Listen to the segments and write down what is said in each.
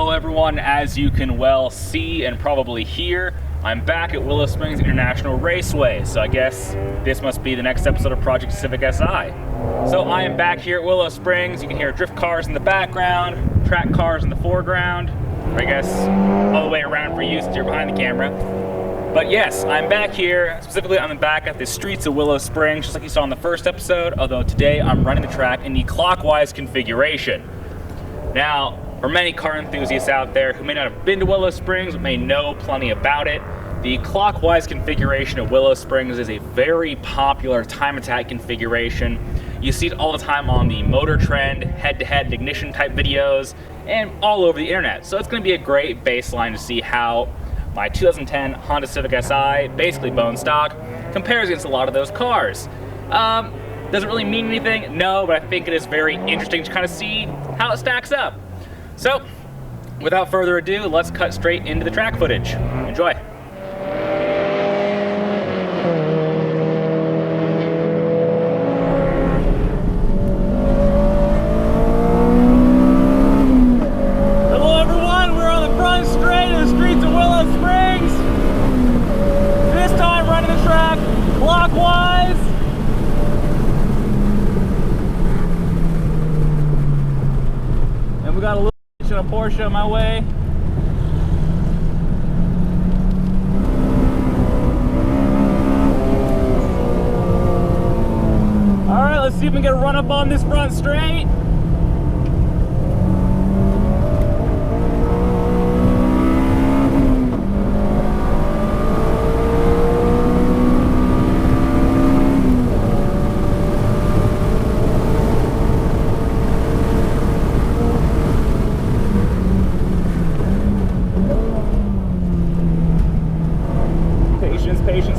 Hello everyone, as you can well see and probably hear, I'm back at Willow Springs International Raceway, so I guess this must be the next episode of Project Civic Si. So I am back here at Willow Springs. You can hear drift cars in the background, track cars in the foreground, or I guess all the way around for you since you're behind the camera. But yes, I'm back here. Specifically, I'm back at the Streets of Willow Springs, just like you saw in the first episode, although today I'm running the track in the clockwise configuration. Now, for many car enthusiasts out there who may not have been to Willow Springs, but may know plenty about it, the clockwise configuration of Willow Springs is a very popular time attack configuration. You see it all the time on the Motor Trend, head-to-head ignition type videos, and all over the internet. So it's going to be a great baseline to see how my 2010 Honda Civic Si, basically bone stock, compares against a lot of those cars. Does it really mean anything? No, but I think it is very interesting to kind of see how it stacks up. So, without further ado, let's cut straight into the track footage. Enjoy. Hello everyone, we're on the front straight of the Streets of Willow Springs. This time running the track clockwise. And we got a little a Porsche on my way. Alright, let's see if we can get a run up on this front straight.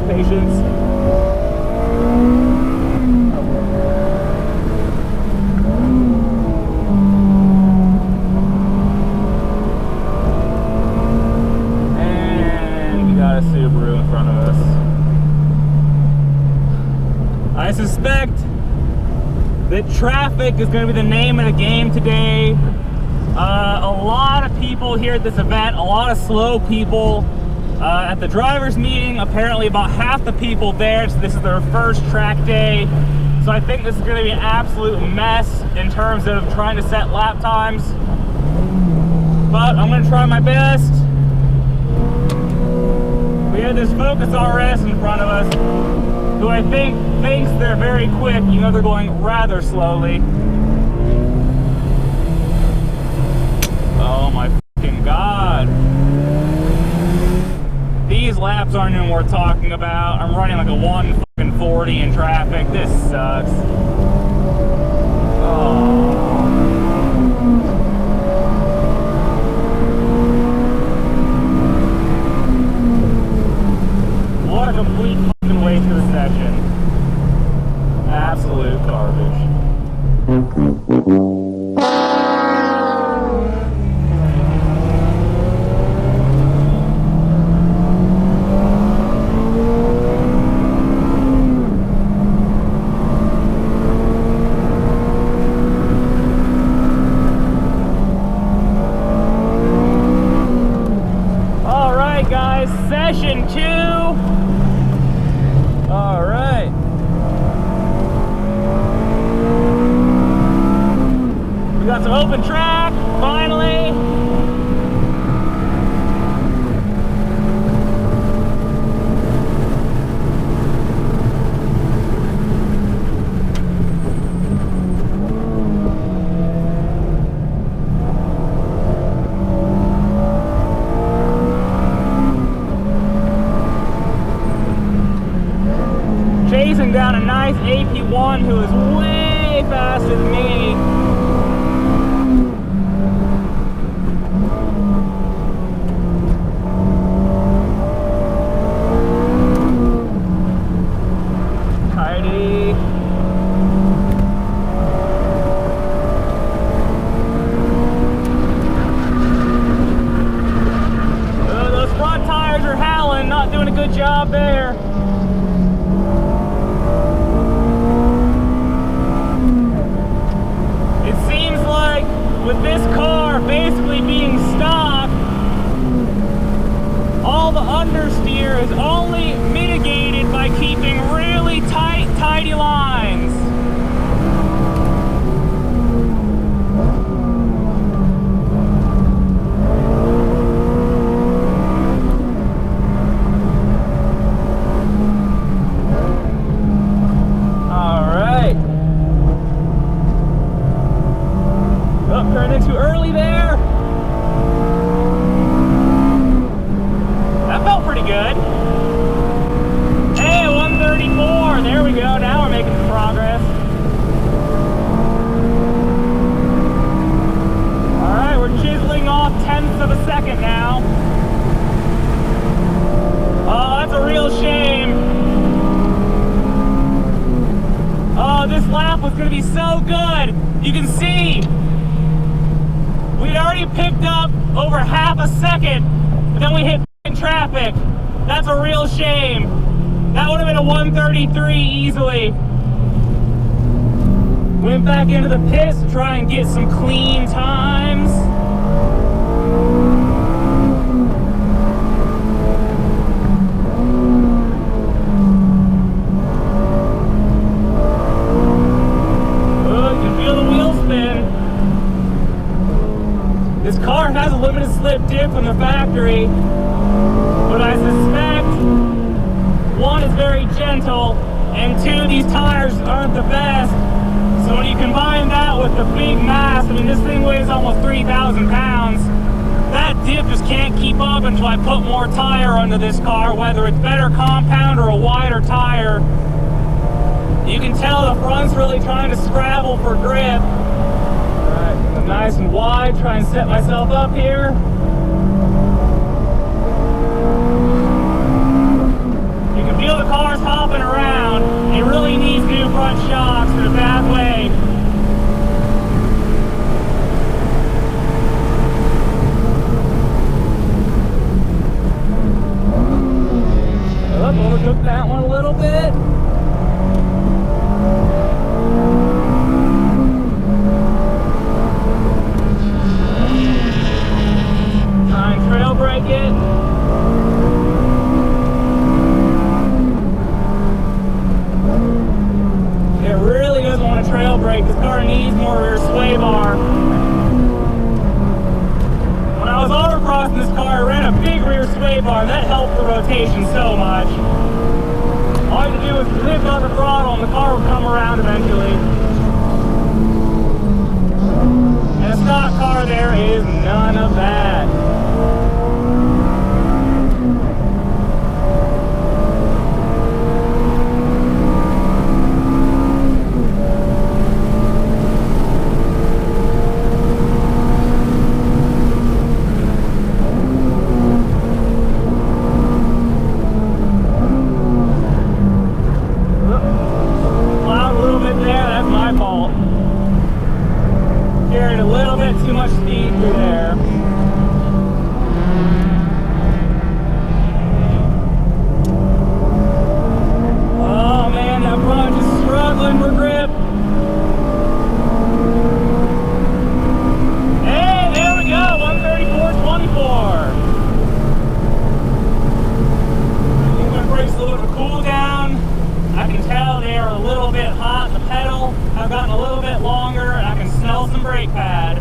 Patience. And we got a Subaru in front of us. I suspect that traffic is going to be the name of the game today. A lot of people here at this event, a lot of slow people. At the drivers meeting, apparently about half the people there, so this is their first track day. So I think this is going to be an absolute mess in terms of trying to set lap times. But I'm going to try my best. We have this Focus RS in front of us, who I think thinks they're very quick, even though they're going rather slowly. Oh my fucking God. These laps aren't even worth talking about. I'm running like a 140 in traffic. This sucks. Oh. What a complete fucking waste of a session. Absolute garbage. Session 2. All right. We got some open track, finally. Chasing down a nice AP1 who is way faster than me. Tidy. Oh, those front tires are howling, not doing a good job there. It seems like with this car basically being stopped is only mitigated by keeping really tight, tidy lines. Turned in too early there. That felt pretty good. Hey, 134. There we go. Now we're making progress. All right, we're chiseling off tenths of a second now. Oh, that's a real shame. Oh, this lap was going to be so good. You can see we'd already picked up over half a second, but then we hit traffic. That's a real shame. That would have been a 133 easily. Went back into the pits to try and get some clean times. Oh, you can feel the wheel spin. This car has a limited slip dip from the factory, but I suspect, one, it's very gentle, and two, these tires aren't the best. So when you combine that with the big mass, I mean, this thing weighs almost 3,000 pounds, that dip just can't keep up until I put more tire under this car, whether it's better compound or a wider tire. You can tell the front's really trying to scrabble for grip. Nice and wide, try and set myself up here. You can feel the car's hopping around. It really needs new front shocks in a bad way. Oh, overtook that one a little bit. Trail brake it. It really doesn't want to trail brake. This car needs more rear sway bar. When I was autocrossing this car, I ran a big rear sway bar. That helped the rotation so much. All I had to do was lift on the throttle and the car would come around eventually. And a stock car there is none of that. Carried a little bit too much speed through there. Oh man, that front is struggling for grip. Hey, there we go, 134.24. My brakes a little bit of a cool down. I can tell they are a little bit hot. The pedal have gotten a little bit longer, and I can smell some brake pad.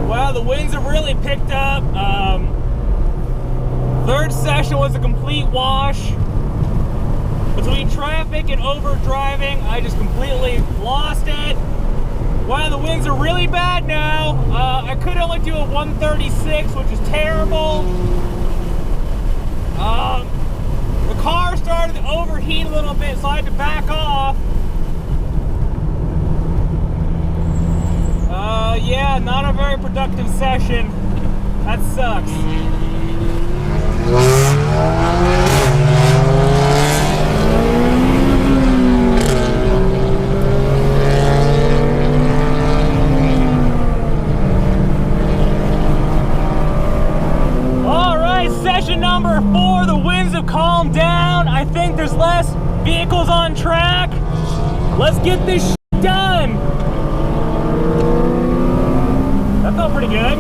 Well, the winds have really picked up. Third session was a complete wash. Between traffic and overdriving, I just completely lost it. Wow, the winds are really bad now. I could only do a 136, which is terrible. The car started to overheat a little bit, so I had to back off. Yeah, not a very productive session. That sucks. vehicle's on track. Let's get this shit done. That felt pretty good.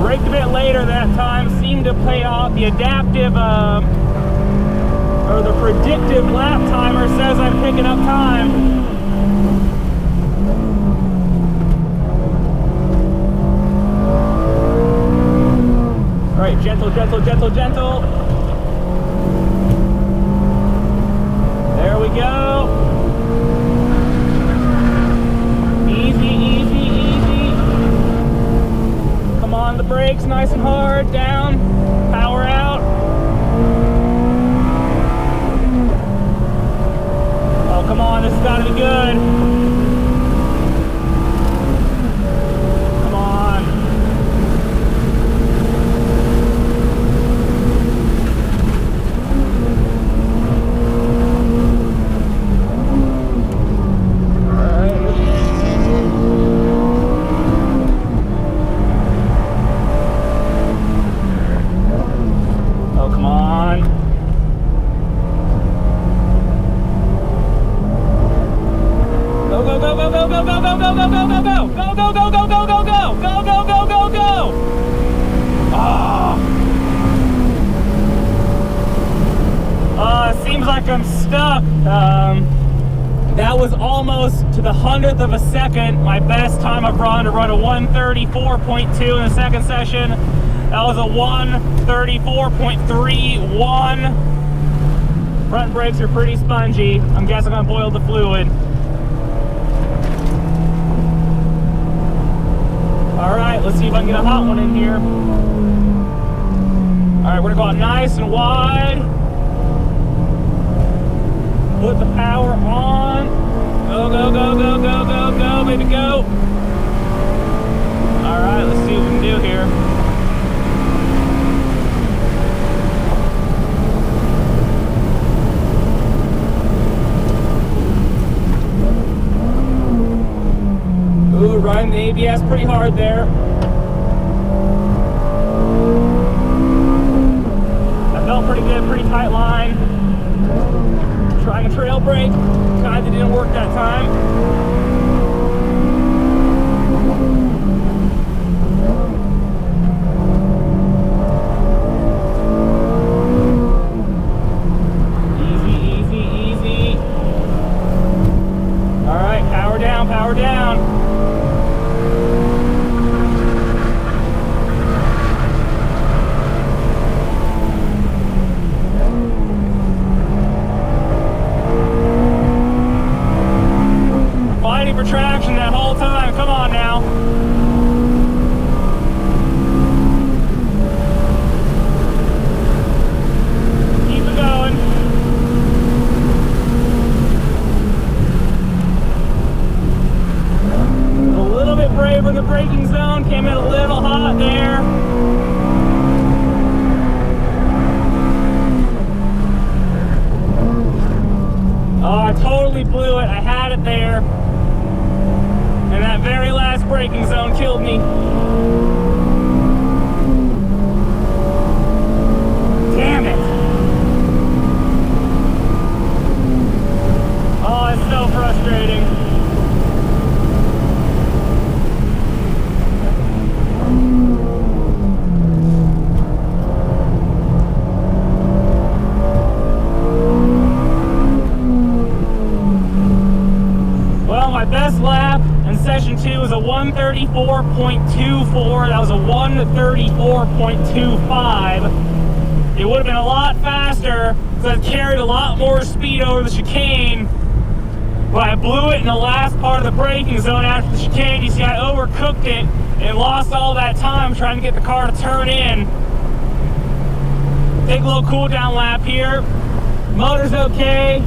Braked a bit later that time, seemed to pay off. The adaptive or the predictive lap timer says I'm picking up time. All right, gentle, gentle, gentle, gentle. There we go. Easy, easy, easy. Come on, the brakes, nice and hard, down, power out. Oh, come on, this has got to be good. Come on. Seems like I'm stuck. That was almost to the 100th of a second. My best time I've run to run a 134.2 in the second session. That was a 134.31. Front brakes are pretty spongy. I'm guessing I boiled the fluid. All right, let's see if I can get a hot one in here. All right, we're gonna go out nice and wide. Put the power on. Go, go, go, go, go, go, go, baby, go. All right, let's see what we can do here. Ooh, riding the ABS pretty hard there. That felt pretty good, pretty tight line. Trying a trail brake, kind of didn't work that time. Easy, easy, easy. All right, power down, power down. For traction that whole time. Come on now. Keep it going. A little bit brave in the braking zone. Came in a little hot there. Oh, I totally blew it. I had it there. And that very last braking zone killed me. Damn it. Oh, it's so frustrating. Well, my best lap in session 2 was a 134.24. That was a 134.25. It would have been a lot faster because I carried a lot more speed over the chicane, but I blew it in the last part of the braking zone after the chicane. You see, I overcooked it and lost all that time trying to get the car to turn in. Take a little cool down lap here. Motor's okay.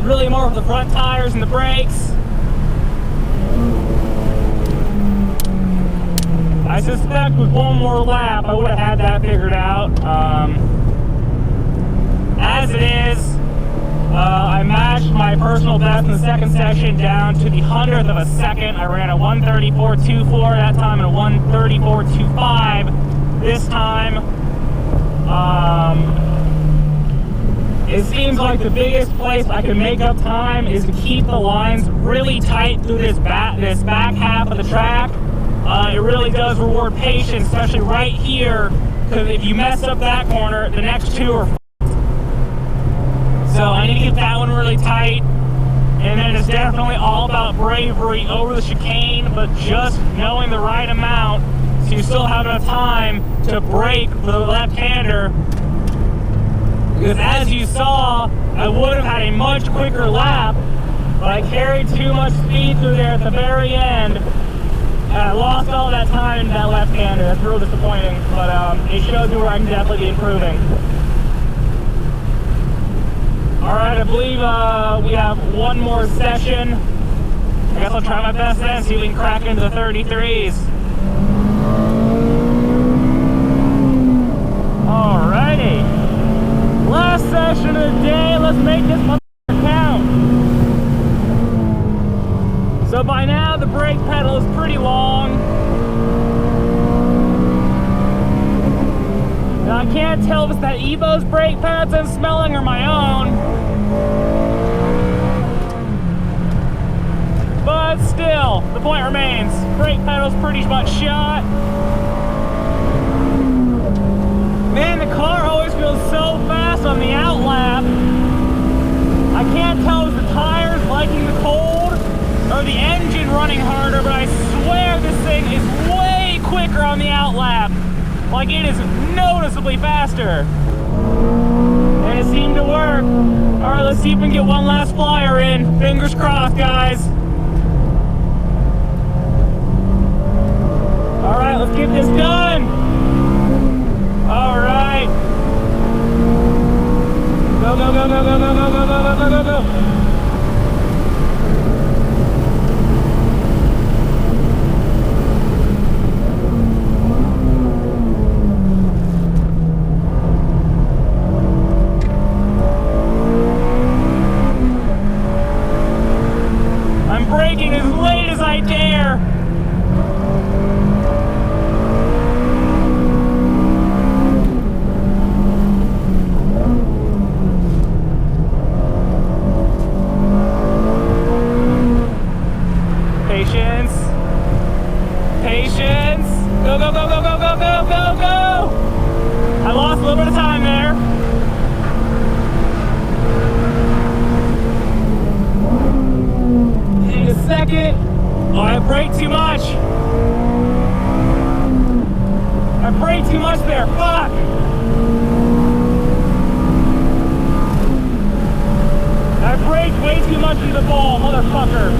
Really more for the front tires and the brakes. I suspect with one more lap, I would have had that figured out. As it is, I matched my personal best in the second section down to the 100th of a second. I ran a 1:34.24 that time and a 1:34.25 this time. It seems like the biggest place I can make up time is to keep the lines really tight through this back half of the track. It really does reward patience, especially right here, because if you mess up that corner, the next two are so I need to get that one really tight. And then it's definitely all about bravery over the chicane, but just knowing the right amount so you still have enough time to brake for the left-hander. Because as you saw, I would have had a much quicker lap, but I carried too much speed through there at the very end, and I lost all that time in that left-hander. That's real disappointing, but it shows me where I can definitely be improving. Alright, I believe we have one more session. I guess I'll try my best then, see if we can crack into the 33s. Alrighty. Last session of the day, let's make this motherfucker count. So by now, the brake pedal is pretty long. Now I can't tell if it's that Evo's brake pads I'm smelling or my own. But still, the point remains. Brake pedal's pretty much shot. Man, the car always feels so fast on the out lap. I can't tell if the tires liking the cold or the engine running harder, but I swear this thing is way quicker on the out lap. Like, it is noticeably faster. And it seemed to work. Alright, let's see if we can get one last flyer in. Fingers crossed, guys. Alright, let's get this done. Alright. Go, go, go, go, go, go, go, go, go, go, go, go. I'm braking as late as I dare. Patience. Patience. Go, go, go, go, go, go, go, go, go. I lost a little bit of time there. Take a second. Oh, I braked too much. I braked too much there. Fuck. I braked way too much into the ball, motherfucker.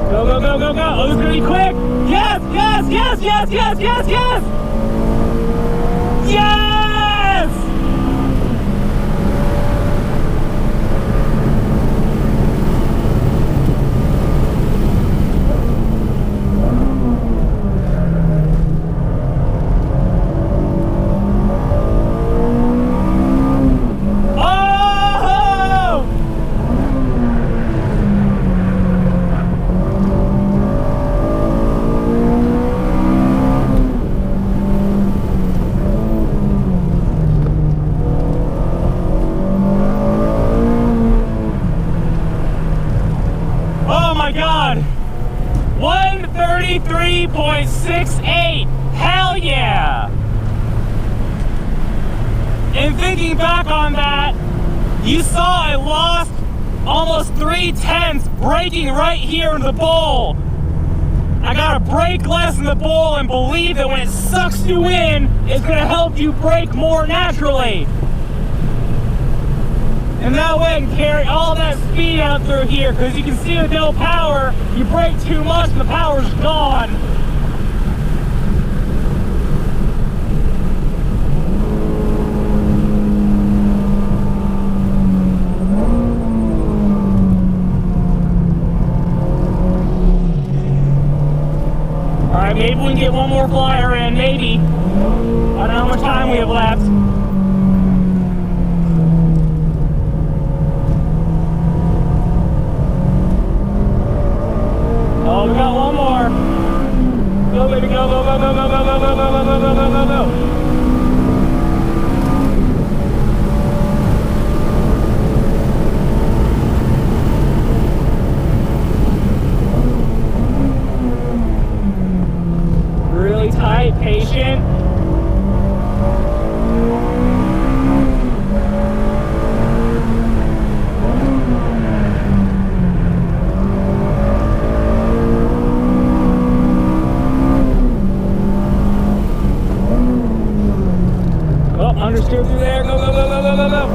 Go, go, go, go, go. Oh, this is gonna be quick. Yes, yes, yes, yes, yes, yes, yes. Yes! Oh my God! 1:33.68! Hell yeah! And thinking back on that, you saw I lost almost 3/10 braking right here in the bowl. I gotta brake less in the bowl and believe that when it sucks you in, it's gonna help you brake more naturally. And that way I can carry all that speed out through here, because you can see with no power, you brake too much and the power's gone. Alright, maybe we can get one more flyer in, maybe. I don't know how much time we have left. Oh, we got one more. Go, baby, go, go, go, go, go, go, go, go, go, go, go, go, go, go. Really tight, patient. Understeer through there. Go, go, go, go, go, go, go.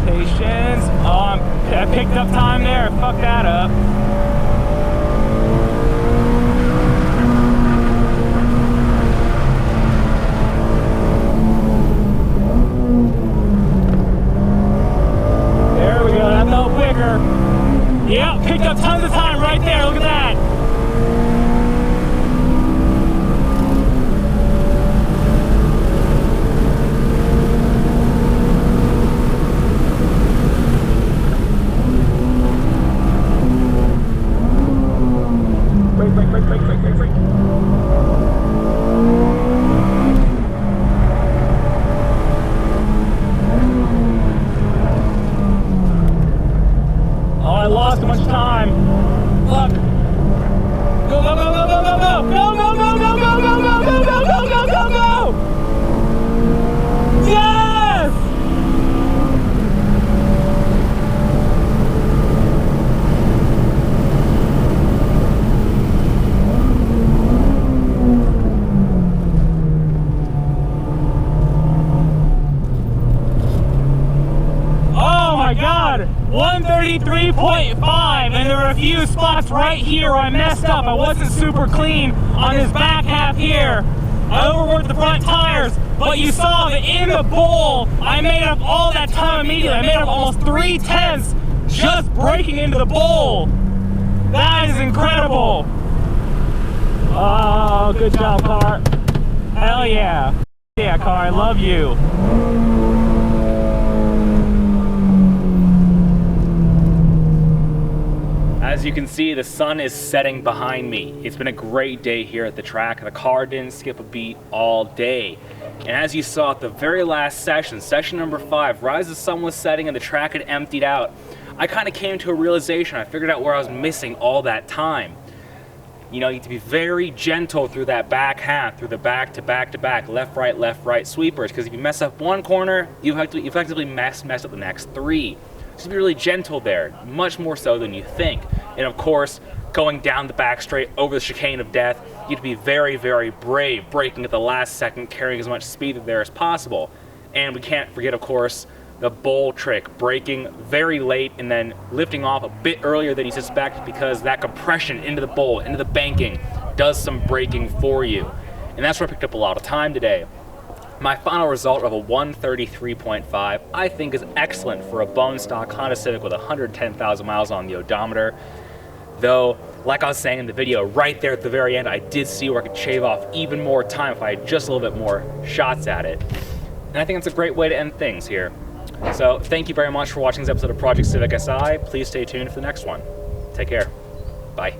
Patience. Oh, I picked up time there. Fuck that up. There we go. That felt quicker. Yep, picked up tons of time right there. Look at that. Break. Oh, I lost a bunch of time. Fuck. Go, go, go, go, go, go, go. Go, go, go, go, go, go, go, go, go, go, go, go, go. Yes! Oh my God, 133.5, and there were a few spots right here where I messed up. I wasn't super clean on this back half here. I overworked the front tires, but you saw that in the bowl, I made up all that time immediately. I made up almost 3/10 just braking into the bowl. That is incredible. Oh, good job, car. Hell yeah. Yeah, car, I love you. As you can see, the sun is setting behind me. It's been a great day here at the track. The car didn't skip a beat all day. And as you saw at the very last session, session number 5, right as the sun was setting and the track had emptied out, I kind of came to a realization. I figured out where I was missing all that time. You know, you need to be very gentle through that back half, through the back to back, left, right sweepers, because if you mess up one corner, you effectively mess up the next 3. Just be really gentle there, much more so than you think. And of course, going down the back straight over the chicane of death, you have to be very, very brave, braking at the last second, carrying as much speed there as possible. And we can't forget, of course, the bowl trick, braking very late and then lifting off a bit earlier than you suspect, because that compression into the bowl, into the banking, does some braking for you. And that's where I picked up a lot of time today. My final result of a 133.5 I think is excellent for a bone stock Honda Civic with 110,000 miles on the odometer. Though, like I was saying in the video, right there at the very end, I did see where I could shave off even more time if I had just a little bit more shots at it. And I think it's a great way to end things here. So, thank you very much for watching this episode of Project Civic Si. Please stay tuned for the next one. Take care. Bye.